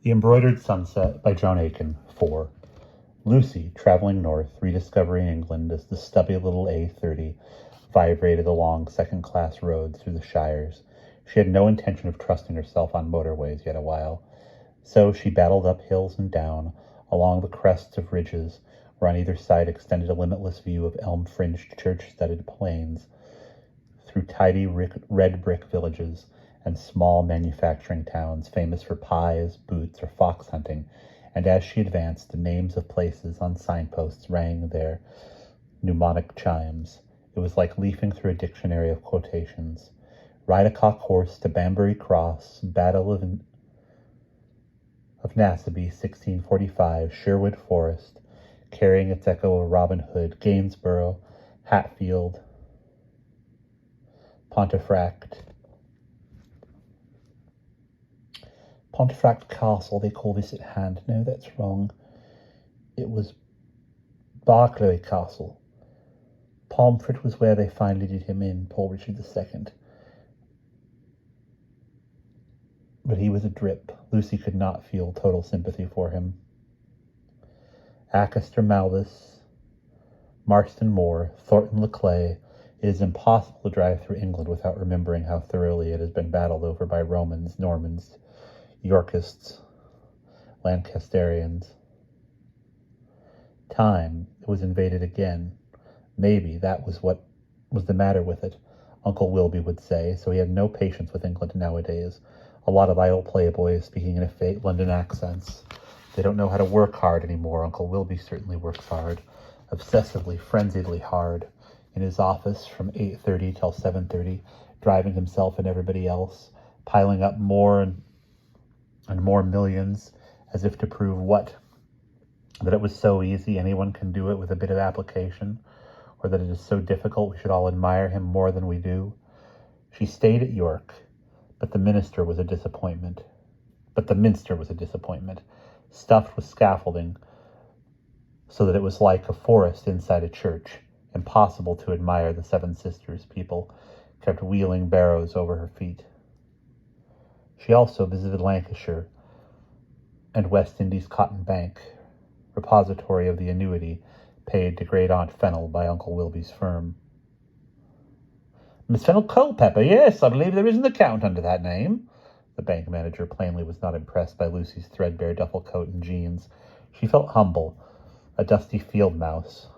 The Embroidered Sunset by Joan Aiken. 4. Lucy, traveling north, rediscovering England as the stubby little A30 vibrated along second-class roads through the shires. She had no intention of trusting herself on motorways yet awhile. So she battled up hills and down, along the crests of ridges, where on either side extended a limitless view of elm-fringed church-studded plains, through tidy red brick villages and small manufacturing towns famous for pies, boots, or fox hunting, and as she advanced, the names of places on signposts rang their mnemonic chimes. It was like leafing through a dictionary of quotations. Ride a cock horse to Banbury Cross, Battle of Naseby, 1645, Sherwood Forest, carrying its echo of Robin Hood, Gainsborough, Hatfield, Pontefract Castle, they call this at hand. No, that's wrong. It was Barclay Castle. Pomfret was where they finally did him in, Paul Richard II. But he was a drip. Lucy could not feel total sympathy for him. Acaster Malvis, Marston Moor, Thornton le Clay. It is impossible to drive through England without remembering how thoroughly it has been battled over by Romans, Normans, Yorkists, Lancasterians. Time, it was invaded again. Maybe that was what was the matter with it, Uncle Wilby would say, so he had no patience with England nowadays. A lot of idle playboys speaking in fake London accents. They don't know how to work hard anymore. Uncle Wilby certainly works hard, obsessively, frenziedly hard, in his office from 8:30 till 7:30, driving himself and everybody else, piling up more and more millions, as if to prove what? That it was so easy, anyone can do it with a bit of application, or that it is so difficult we should all admire him more than we do. She stayed at York, but the Minster was a disappointment, stuffed with scaffolding, so that it was like a forest inside a church, impossible to admire the Seven Sisters people, kept wheeling barrows over her feet. She also visited Lancashire and West Indies Cotton Bank, repository of the annuity paid to Great-Aunt Fennel by Uncle Wilby's firm. Miss Fennel Culpepper, yes, I believe there is an account under that name. The bank manager plainly was not impressed by Lucy's threadbare duffel coat and jeans. She felt humble, a dusty field mouse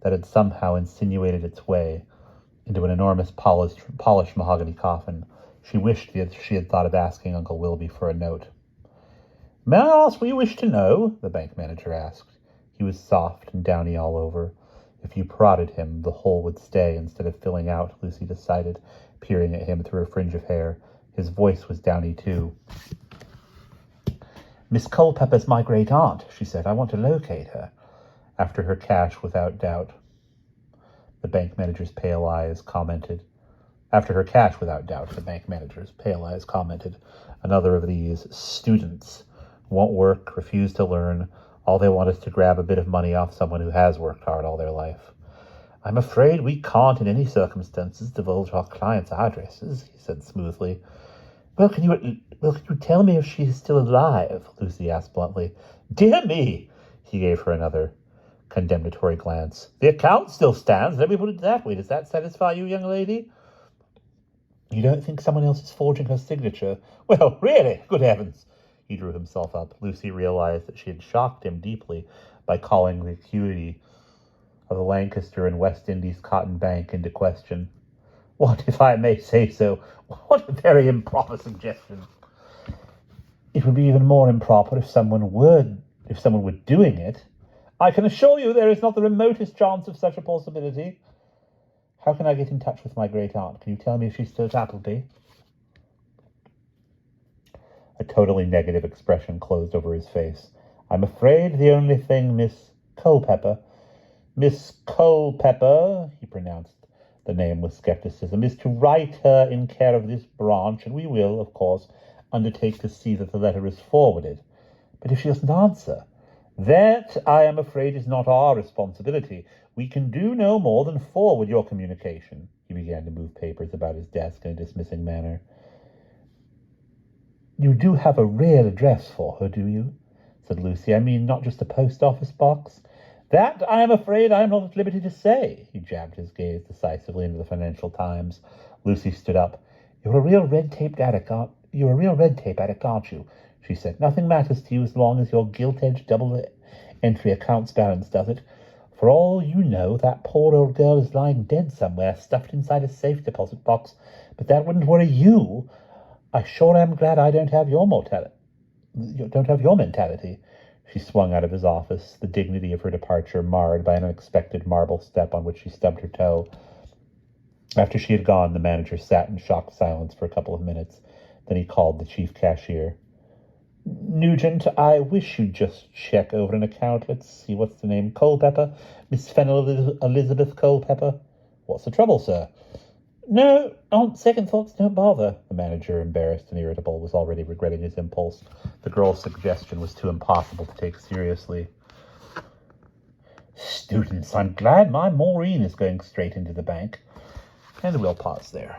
that had somehow insinuated its way into an enormous polished mahogany coffin. She wished that she had thought of asking Uncle Wilby for a note. May I ask what you wish to know? The bank manager asked. He was soft and downy all over. If you prodded him, the hole would stay instead of filling out, Lucy decided, peering at him through a fringe of hair. His voice was downy, too. Miss Culpepper's my great-aunt, she said. I want to locate her. After her cash, without doubt. The bank manager's pale eyes commented. After her cash, without doubt, the bank manager's pale eyes commented. Another of these students. Won't work, refuse to learn. All they want is to grab a bit of money off someone who has worked hard all their life. I'm afraid we can't in any circumstances divulge our clients' addresses, he said smoothly. Well, can you tell me if she is still alive? Lucy asked bluntly. Dear me! He gave her another condemnatory glance. The account still stands, let me put it that way. Does that satisfy you, young lady? You don't think someone else is forging her signature? Well, really, good heavens! He drew himself up. Lucy realized that she had shocked him deeply by calling the acuity of the Lancaster and West Indies Cotton Bank into question. What, if I may say so, what a very improper suggestion. It would be even more improper if someone were doing it. I can assure you there is not the remotest chance of such a possibility. How can I get in touch with my great-aunt? Can you tell me if she's still at Appleby? A totally negative expression closed over his face. I'm afraid the only thing Miss Culpepper, he pronounced the name with skepticism, is to write her in care of this branch, and we will, of course, undertake to see that the letter is forwarded. But if she doesn't answer, that, I am afraid, is not our responsibility. We can do no more than forward your communication. He began to move papers about his desk in a dismissing manner. You do have a real address for her, do you? Said Lucy. I mean, not just a post office box? That, I am afraid, I am not at liberty to say. He jabbed his gaze decisively into the Financial Times. Lucy stood up. You're a real red tape addict, aren't you? She said. Nothing matters to you as long as your gilt-edged double-entry accounts balance does it. For all you know, that poor old girl is lying dead somewhere, stuffed inside a safe deposit box. But that wouldn't worry you. I sure am glad I don't have your mentality. She swung out of his office, the dignity of her departure marred by an unexpected marble step on which she stubbed her toe. After she had gone, the manager sat in shocked silence for a couple of minutes. Then he called the chief cashier. Nugent, I wish you'd just check over an account. Let's see, what's the name? Culpepper? Miss Fennel Elizabeth Culpepper? What's the trouble, sir? No, on second thoughts, don't bother. The manager, embarrassed and irritable, was already regretting his impulse. The girl's suggestion was too impossible to take seriously. Students, I'm glad my Maureen is going straight into the bank. And we'll pause there.